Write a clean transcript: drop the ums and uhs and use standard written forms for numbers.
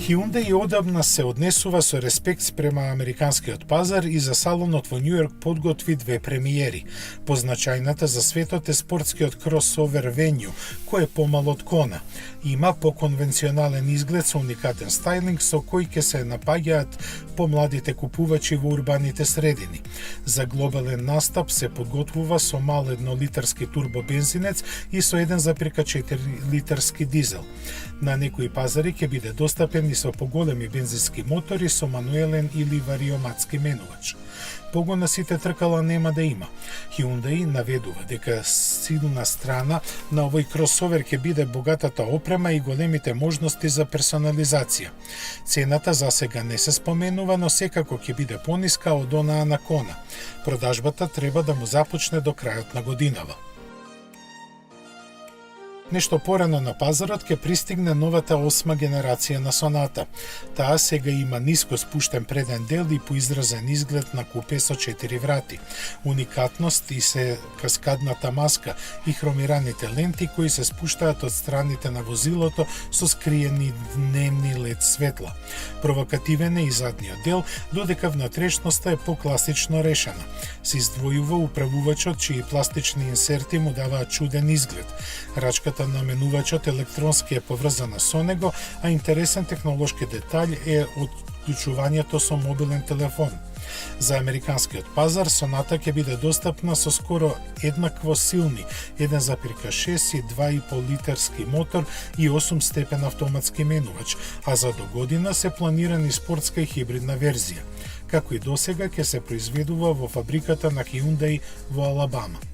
Hyundai одамна се однесува со респект спрема американскиот пазар и за салонот во Њујорк подготви две премиери. Позначајната за светот е спортскиот кросовер Venue, кој е помал од Кона. Има поконвенционален изглед со уникатен стајлинг со кој ќе се напаѓаат помладите купувачи во урбаните средини. За глобален настап се подготвува со мал 1-литарски турбобензинец и со 1,4 литарски дизел. На некои пазари ќе биде достапен и со поголеми бензински мотори со мануелен или вариоматски менувач. Погон на сите тркала нема да има. Hyundai наведува дека силна страна на овој кросовер ќе биде богатата опрема и големите можности за персонализација. Цената засега не се споменува, но секако ќе биде пониска од онаа на Кона. Продажбата треба да му започне до крајот на годинава. Нешто порано на пазарот ќе пристигне новата 8 генерација на Соната. Таа сега има ниско спуштен преден дел и поизразен изглед на купе со 4 врати. Уникатност и се каскадната маска и хромираните ленти кои се спуштаат од страните на возилото со скриени дневни лед светла. Провокативен е и задниот дел, додека внатрешноста е покласично решена. Се издвојува управувачот чии пластични инсерти му даваат чуден изглед. Рачката на менувачот електронски е поврзана со него, а интересен технолошки детаљ е отклучувањето со мобилен телефон. За американскиот пазар Соната ќе биде достапна со скоро еднакво силни 1,6 и 2,5 литарски мотор и 8 степен автоматски менувач, а за до година се планирани спортска и хибридна верзија. Како и досега ќе се произведува во фабриката на Hyundai во Алабама.